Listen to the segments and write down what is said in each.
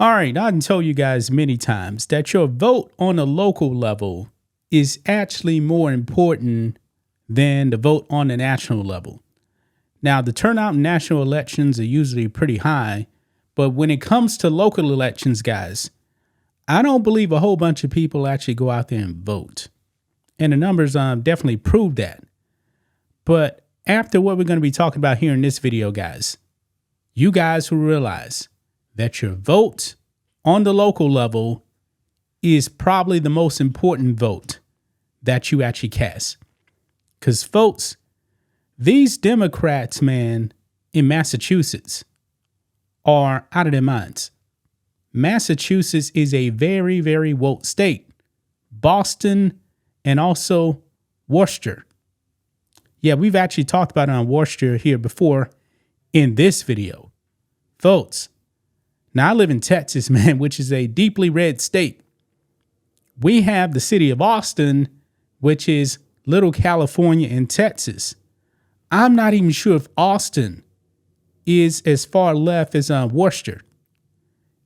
All right, I can tell you guys many times that your vote on a local level is actually more important than the vote on the national level. Now, the turnout in national elections are usually pretty high, but when it comes to local elections, guys, I don't believe a whole bunch of people actually go out there and vote. And the numbers definitely prove that. But after what we're going to be talking about here in this video, guys, you guys will realize that your vote on the local level is probably the most important vote that you actually cast. Because, folks, these Democrats, man, in Massachusetts are out of their minds. Massachusetts is a very, very woke state. Boston and also Worcester. Yeah, we've actually talked about Worcester here before in this video. Folks, now I live in Texas, man, which is a deeply red state. We have the city of Austin, which is Little California in Texas. I'm not even sure if Austin is as far left as Worcester.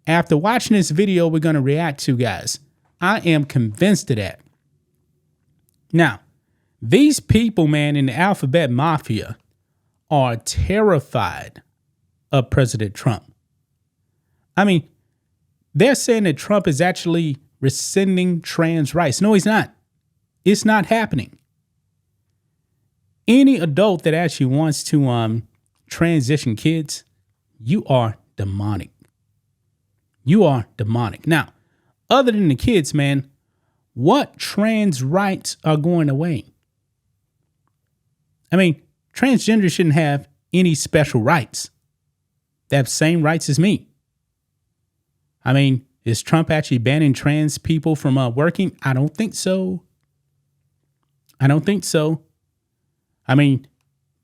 After watching this video we're going to react to, guys, I am convinced of that. Now, these people, man, in the alphabet mafia are terrified of President Trump. I mean, they're saying that Trump is actually rescinding trans rights. No, he's not. It's not happening. Any adult that actually wants to transition kids, you are demonic. You are demonic. Now, other than the kids, man, what trans rights are going away? I mean, transgender shouldn't have any special rights. They have same rights as me. I mean, is Trump actually banning trans people from working? I don't think so. I don't think so. I mean,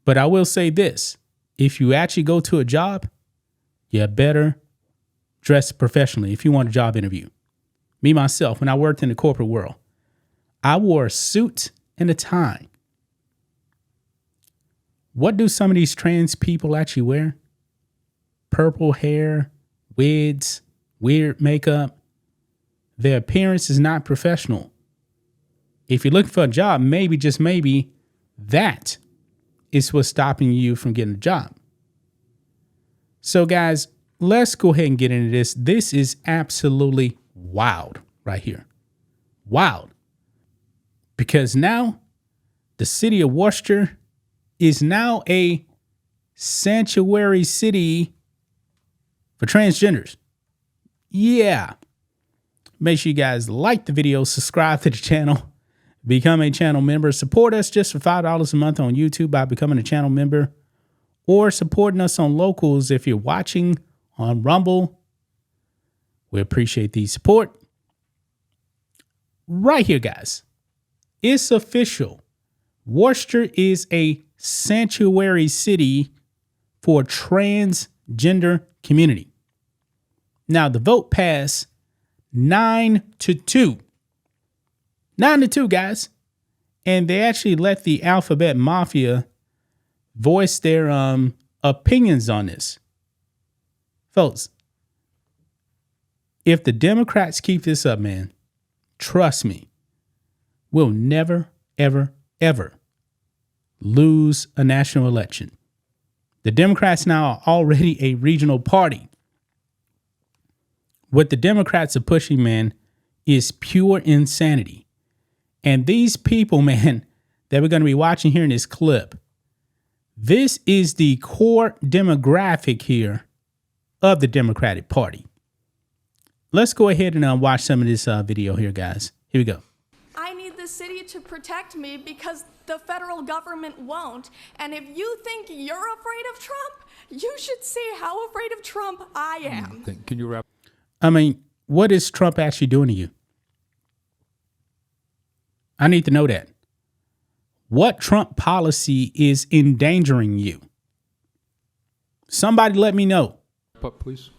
but I will say this. If you actually go to a job, you better dress professionally if you want a job interview. Me, myself, when I worked in the corporate world, I wore a suit and a tie. What do some of these trans people actually wear? Purple hair, wigs, weird makeup. Their appearance is not professional. If you're looking for a job, maybe, just maybe, that is what's stopping you from getting a job. So, guys, let's go ahead and get into this. This is absolutely wild right here. Wild. Because now the city of Worcester is now a sanctuary city for transgenders. Yeah. Make sure you guys like the video, subscribe to the channel, become a channel member. Support us just for $5 a month on YouTube by becoming a channel member, or supporting us on Locals if you're watching on Rumble. We appreciate the support. Right here, guys. It's official. Worcester is a sanctuary city for transgender community. Now, the vote passed 9-2. 9-2, guys. And they actually let the alphabet mafia voice their opinions on this. Folks, if the Democrats keep this up, man, trust me, we'll never, ever, ever lose a national election. The Democrats now are already a regional party. What the Democrats are pushing, man, is pure insanity. And these people, man, that we're going to be watching here in this clip, this is the core demographic here of the Democratic Party. Let's go ahead and watch some of this video here, guys. Here we go. I need the city to protect me because the federal government won't. And if you think you're afraid of Trump, you should see how afraid of Trump I am. Can you wrap? I mean, what is Trump actually doing to you? I need to know that. What Trump policy is endangering you? Somebody let me know. Please.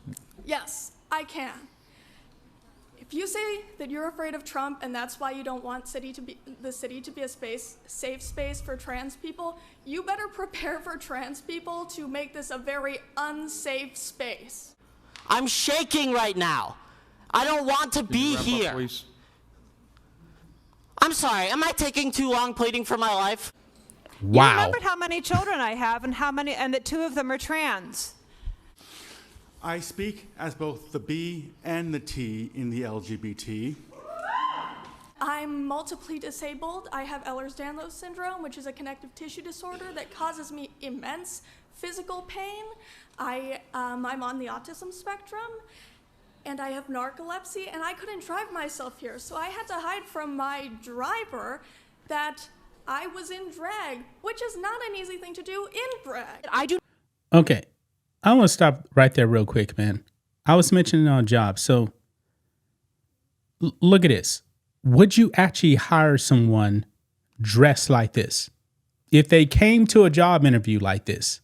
Yes, I can. If you say that you're afraid of Trump and that's why you don't want the city to be a safe space for trans people, you better prepare for trans people to make this a very unsafe space. I'm shaking right now. I don't want to be here. Please. I'm sorry, am I taking too long pleading for my life? You Wow. remembered how many children I have and that 2 of them are trans. I speak as both the B and the T in the LGBT. I'm multiply disabled. I have Ehlers-Danlos syndrome, which is a connective tissue disorder that causes me immense physical pain. I'm on the autism spectrum, and I have narcolepsy, and I couldn't drive myself here, so I had to hide from my driver that I was in drag, which is not an easy thing to do in drag. Okay. I want to stop right there real quick, man. I was mentioning on jobs. So look at this. Would you actually hire someone dressed like this? If they came to a job interview like this?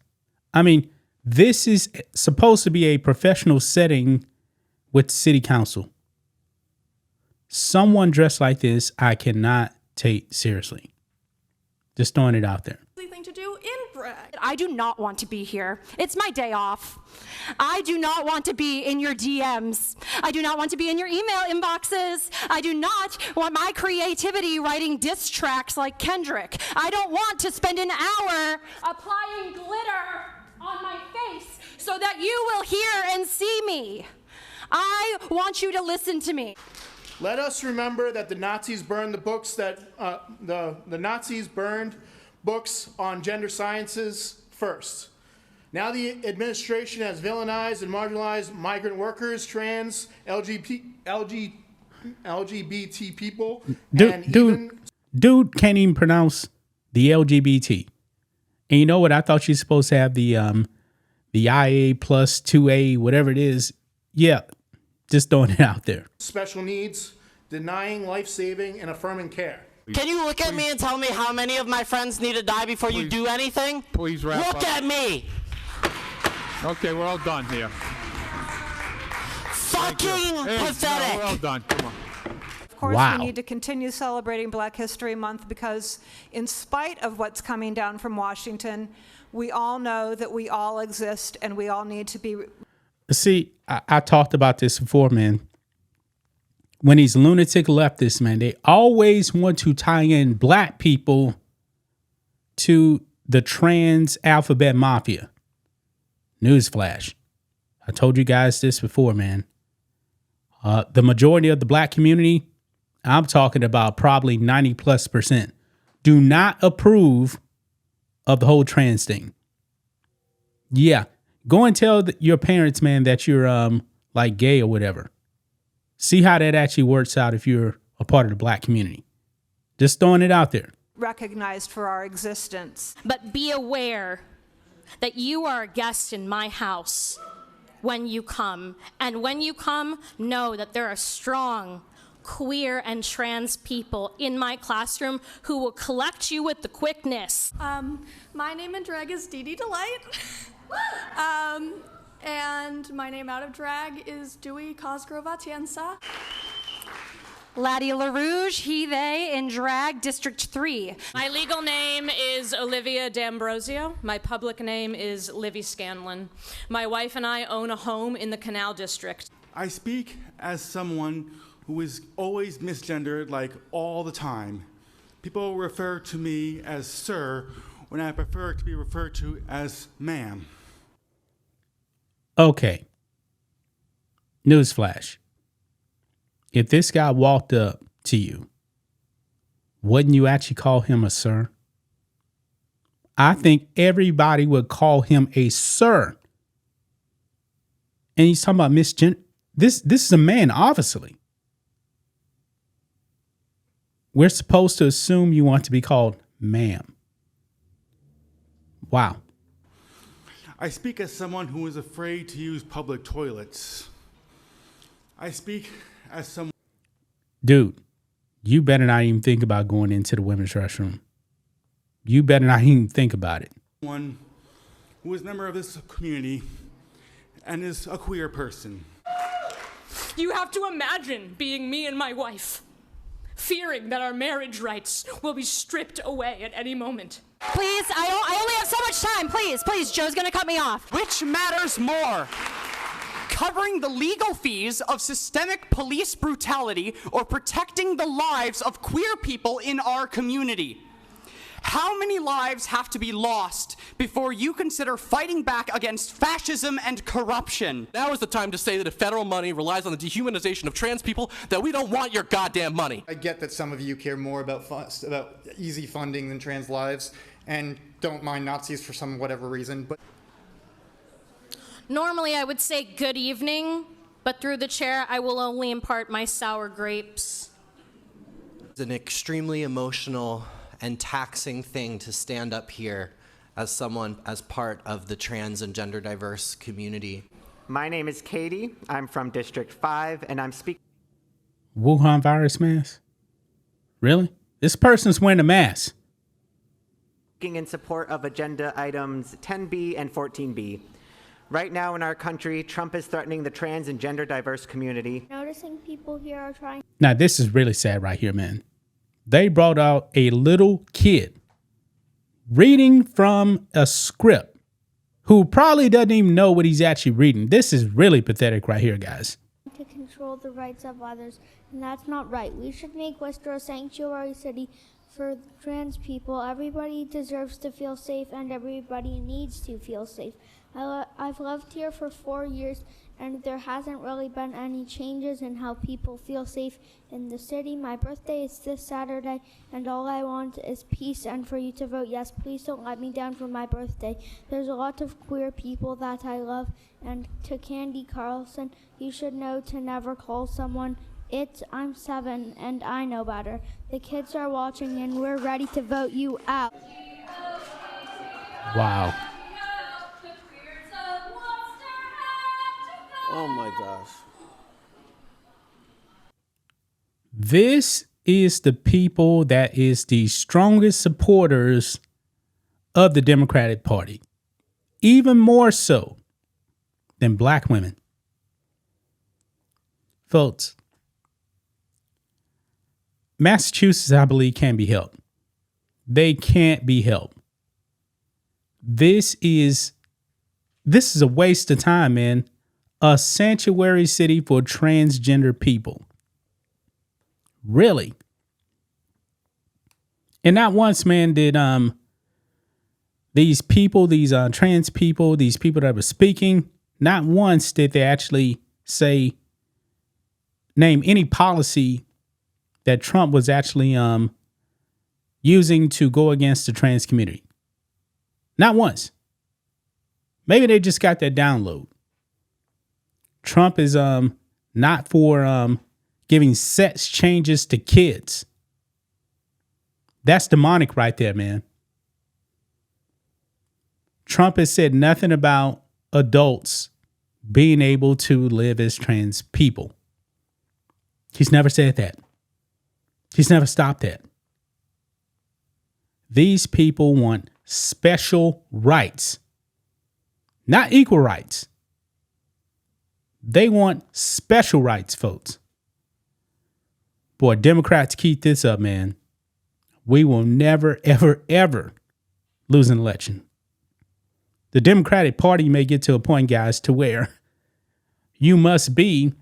I mean, this is supposed to be a professional setting with city council. Someone dressed like this, I cannot take seriously. Just throwing it out there. Thing to do in drag. I do not want to be here. It's my day off. I do not want to be in your DMs. I do not want to be in your email inboxes. I do not want my creativity writing diss tracks like Kendrick. I don't want to spend an hour applying glitter on my face so that you will hear and see me. I want you to listen to me. Let us remember that the Nazis burned the books that the Nazis burned books on gender sciences first. Now the administration has villainized and marginalized migrant workers, trans, LGBT people, Dude can't even pronounce the LGBT. And you know what? I thought you're supposed to have the IA plus 2A, whatever it is. Yeah, just throwing it out there. special needs, denying life-saving and affirming care. Can you look at me and tell me how many of my friends need to die before you do anything? Please wrap up. Look at me! Okay, we're all done here. Fucking Hey, pathetic! no, we're all done. Come on. Of course, Wow. we need to continue celebrating Black History Month because in spite of what's coming down from Washington, we all know that we all exist and we all need to be. See, I talked about this before, man. When these lunatic leftists, man, they always want to tie in black people to the trans alphabet mafia. Newsflash. I told you guys this before, man. The majority of the black community, I'm talking about probably 90+%, do not approve of the whole trans thing. Yeah. Go and tell your parents, man, that you're like gay or whatever. See how that actually works out if you're a part of the black community. Just throwing it out there. Recognized for our existence. But be aware that you are a guest in my house when you come. And when you come, know that there are strong queer and trans people in my classroom who will collect you with the quickness. My name in drag is Dee Dee Delight. And my name out of drag is Dewey Cosgrove Atienza. Laddie LaRouge, he, they, in drag, District 3. My legal name is Olivia D'Ambrosio. My public name is Livy Scanlon. My wife and I own a home in the Canal District. I speak as someone who is always misgendered, like all the time. People refer to me as sir when I prefer to be referred to as ma'am. Okay. Newsflash. If this guy walked up to you, wouldn't you actually call him a sir? I think everybody would call him a sir. And he's talking about misgender. This is a man, obviously. We're supposed to assume you want to be called ma'am. Wow. I speak as someone who is afraid to use public toilets. I speak as someone... Dude, you better not even think about going into the women's restroom. You better not even think about it. One who is a member of this community and is a queer person. You have to imagine being me and my wife, fearing that our marriage rights will be stripped away at any moment. Please, I only have so much time. Please, Joe's gonna cut me off. Which matters more? covering the legal fees of systemic police brutality or protecting the lives of queer people in our community. How many lives have to be lost before you consider fighting back against fascism and corruption? Now is the time to say that if federal money relies on the dehumanization of trans people, that we don't want your goddamn money. I get that some of you care more about easy funding than trans lives and don't mind Nazis for some whatever reason, but normally I would say good evening, but through the chair I will only impart my sour grapes. It's an extremely emotional and taxing thing to stand up here as someone as part of the trans and gender diverse community. My name is Katie. I'm from District 5 and I'm speaking Wuhan virus mask? Really? This person's wearing a mask. in support of agenda items 10B and 14B. Right now in our country, Trump is threatening the trans and gender diverse community. Noticing people here are trying. Now, this is really sad right here, man. They brought out a little kid reading from a script who probably doesn't even know what he's actually reading. This is really pathetic right here, guys. To control the rights of others, and that's not right. We should make Worcester a sanctuary city for trans people. Everybody deserves to feel safe, and everybody needs to feel safe. I've lived here for 4 years, and there hasn't really been any changes in how people feel safe in the city. My birthday is this Saturday, and all I want is peace and for you to vote yes. Please don't let me down for my birthday. There's a lot of queer people that I love, and to Candy Carlson, you should know to never call someone I'm 7 and I know better. The kids are watching and we're ready to vote you out. Wow. Oh my gosh. This is the people that is the strongest supporters of the Democratic Party, even more so than black women. Folks, Massachusetts, I believe, can be helped. They can't be helped. This is a waste of time, man. A sanctuary city for transgender people. Really? And not once, man, did these people, these trans people, these people that were speaking, not once did they actually name any policy that Trump was actually using to go against the trans community. Not once. Maybe they just got that download. Trump is not for giving sex changes to kids. That's demonic right there, man. Trump has said nothing about adults being able to live as trans people. He's never said that. He's never stopped that. These people want special rights, not equal rights. They want special rights, folks. Boy, Democrats keep this up, man. We will never, ever, ever lose an election. The Democratic Party may get to a point, guys, to where you must be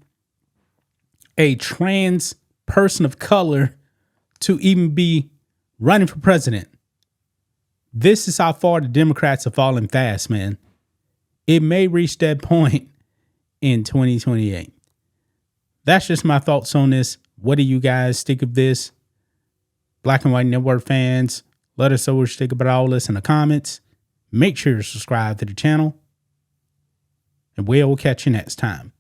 a trans person of color to even be running for president. This is how far the Democrats are falling fast, man. It may reach that point in 2028. That's just my thoughts on this. What do you guys think of this? Black and White Network fans, let us know what you think about all this in the comments. Make sure to subscribe to the channel, and we'll catch you next time.